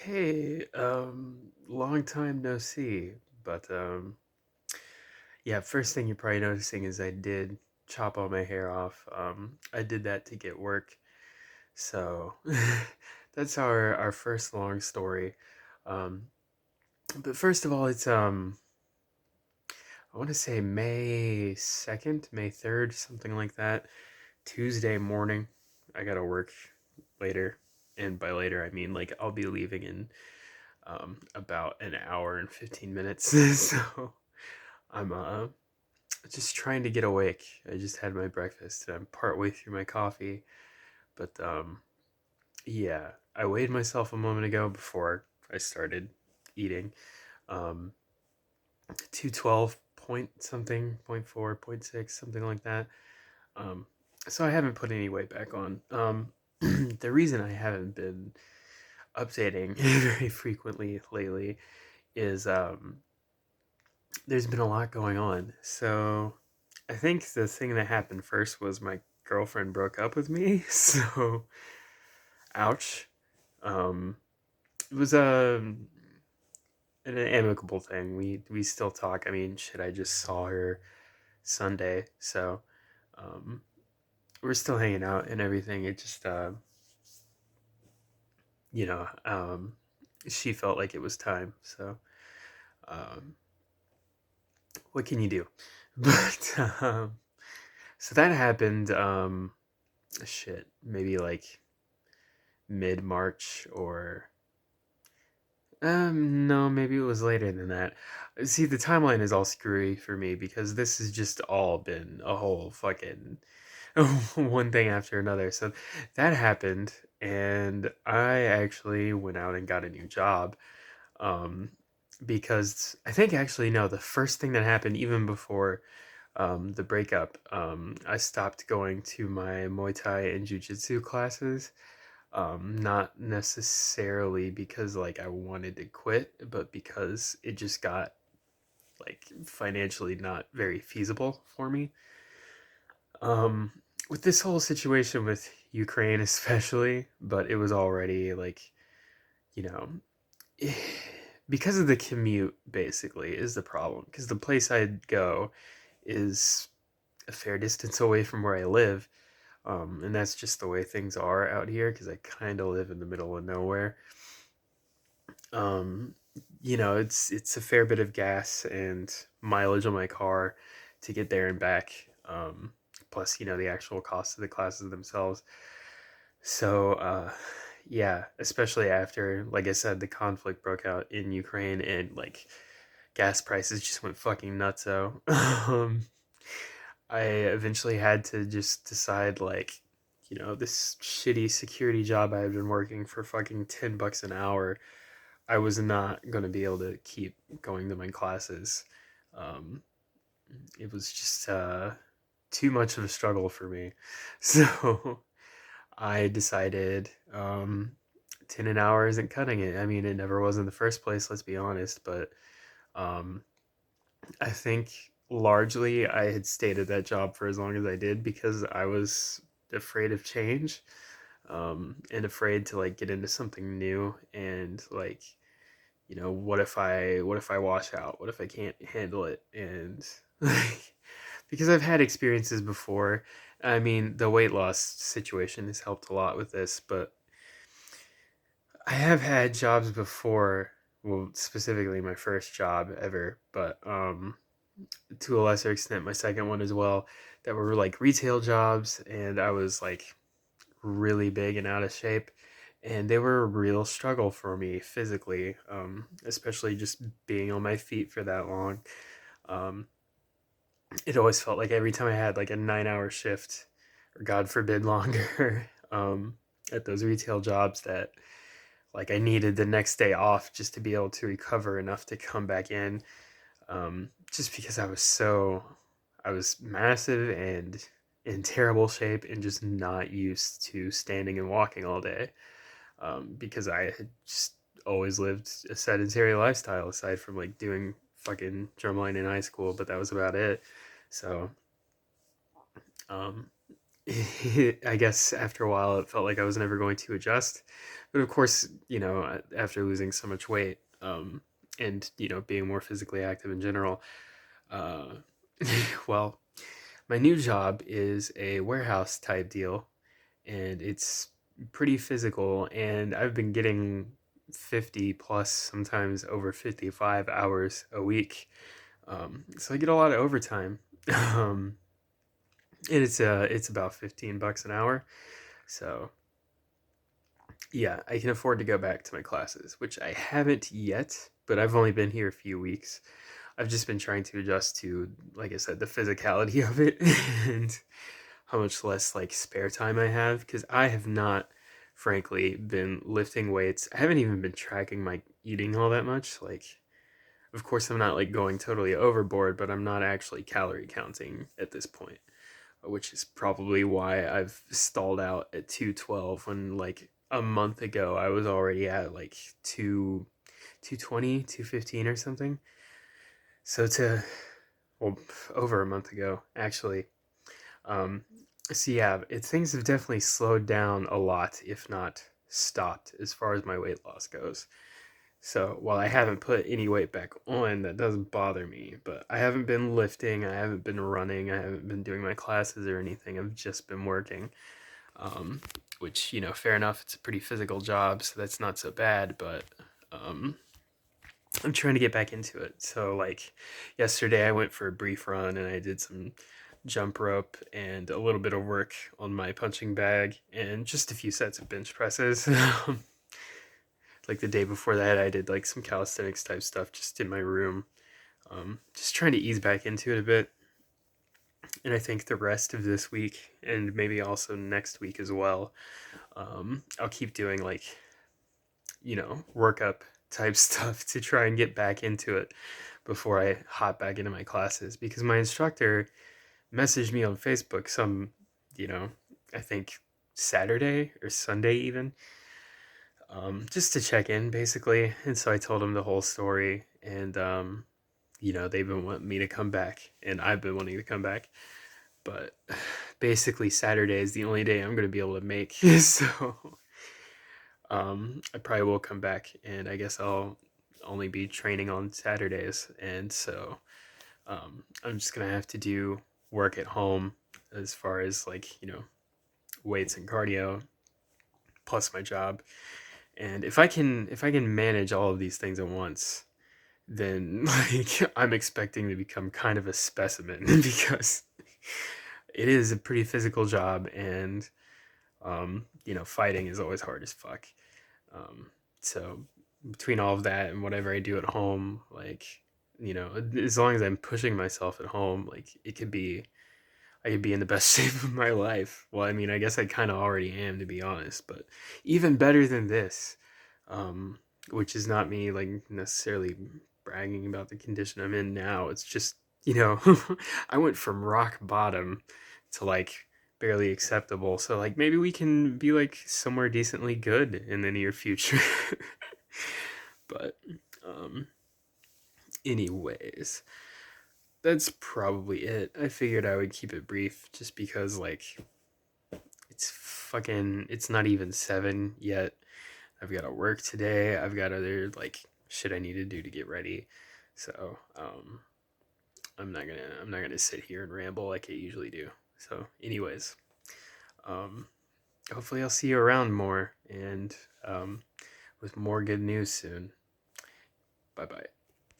Hey, long time no see. But yeah, first thing you're probably noticing is I did chop all my hair off. I did that to get work. So that's our first long story. Um, but first of all, it's I want to say May 2nd, May 3rd, something like that. Tuesday morning. I gotta work later. And by later, I mean like I'll be leaving in about an hour and 15 minutes. So I'm just trying to get awake. I just had my breakfast and I'm partway through my coffee. But yeah, I weighed myself a moment ago before I started eating. Um, 212 point something, point four, point six, something like that. Um, so I haven't put any weight back on. The reason I haven't been updating very frequently lately is there's been a lot going on. So I think the thing that happened first was my girlfriend broke up with me. So ouch. Um, it was an amicable thing. We still talk. I mean, shit. I just saw her Sunday, so um, we're still hanging out and everything. It just you know she felt like it was time. So um, what can you do? But so that happened. Shit, maybe like mid March or no, maybe it was later than that. See, the timeline is all screwy for me because this has just all been a whole fucking one thing after another. So that happened, and I actually went out and got a new job. Um, because I think actually no, the first thing that happened even before the breakup, I stopped going to my Muay Thai and Jiu Jitsu classes. Not necessarily because like I wanted to quit, but because it just got like financially not very feasible for me. Um, with this whole situation with Ukraine, especially, but it was already like, you know, because of the commute, basically, is the problem. Because the place I'd go is a fair distance away from where I live. And that's just the way things are out here because I kind of live in the middle of nowhere. Um, it's a fair bit of gas and mileage on my car to get there and back. Plus, the actual cost of the classes themselves. So, yeah, especially after, like I said, the conflict broke out in Ukraine and like gas prices just went fucking nuts. So, I eventually had to just decide, like, this shitty security job I had been working for fucking $10 an hour. I was not going to be able to keep going to my classes. Um, it was just too much of a struggle for me. So I decided 10 an hour isn't cutting it. I mean, it never was in the first place, let's be honest. But um, I think largely I had stayed at that job for as long as I did because I was afraid of change, and afraid to like get into something new and like what if I wash out? What if I can't handle it? And like, because I've had experiences before. I mean, the weight loss situation has helped a lot with this, but I have had jobs before. Well, specifically my first job ever, but to a lesser extent my second one as well, that were like retail jobs, and I was like really big and out of shape, and they were a real struggle for me physically, especially just being on my feet for that long. um, it always felt like every time I had like a 9-hour shift, or god forbid longer, at those retail jobs, that like I needed the next day off just to be able to recover enough to come back in, just because I was massive and in terrible shape and just not used to standing and walking all day, because I had just always lived a sedentary lifestyle aside from like doing fucking drumline in high school, but that was about it. So, um, I guess after a while it felt like I was never going to adjust. But of course, after losing so much weight, and being more physically active in general, uh, well, my new job is a warehouse type deal, and it's pretty physical. And I've been getting 50 plus, sometimes over 55 hours a week. So I get a lot of overtime. Um, and it's about $15 an hour. So yeah, I can afford to go back to my classes, which I haven't yet, but I've only been here a few weeks. I've just been trying to adjust to, like I said, the physicality of it and how much less like spare time I have, because I have not, frankly, been lifting weights. I haven't even been tracking my eating all that much. Like, of course, I'm not like going totally overboard, but I'm not actually calorie counting at this point, which is probably why I've stalled out at 212 when like a month ago I was already at like 220, 215 or something. So well, over a month ago actually. Um, so yeah, things have definitely slowed down a lot, if not stopped, as far as my weight loss goes. So while I haven't put any weight back on, that doesn't bother me. But I haven't been lifting, I haven't been running, I haven't been doing my classes or anything. I've just been working. Um, which, fair enough, it's a pretty physical job, so that's not so bad. But um, I'm trying to get back into it. So, like, yesterday I went for a brief run and I did some jump rope and a little bit of work on my punching bag and just a few sets of bench presses. Like the day before that, I did like some calisthenics type stuff just in my room, just trying to ease back into it a bit. And I think the rest of this week and maybe also next week as well, I'll keep doing like, workup type stuff to try and get back into it before I hop back into my classes, because my instructor messaged me on Facebook you know, I think Saturday or Sunday even, just to check in basically. And so I told him the whole story, and they've been wanting me to come back, and I've been wanting to come back, but basically Saturday is the only day I'm going to be able to make. So I probably will come back, and I guess I'll only be training on Saturdays, and so I'm just gonna have to do work at home as far as like weights and cardio plus my job. And if I can manage all of these things at once, then like I'm expecting to become kind of a specimen because it is a pretty physical job, and fighting is always hard as fuck. Um, so between all of that and whatever I do at home, like, as long as I'm pushing myself at home, like I could be in the best shape of my life. Well, I mean, I guess I kind of already am, to be honest, but even better than this, um, which is not me like necessarily bragging about the condition I'm in now. It's just, you know, I went from rock bottom to like barely acceptable. So like maybe we can be like somewhere decently good in the near future. But um anyways, that's probably it. I figured I would keep it brief just because like it's not even 7 yet. I've got to work today. I've got other like shit I need to do to get ready. So, I'm not gonna sit here and ramble like I usually do. So, anyways, um, hopefully I'll see you around more and with more good news soon. Bye bye.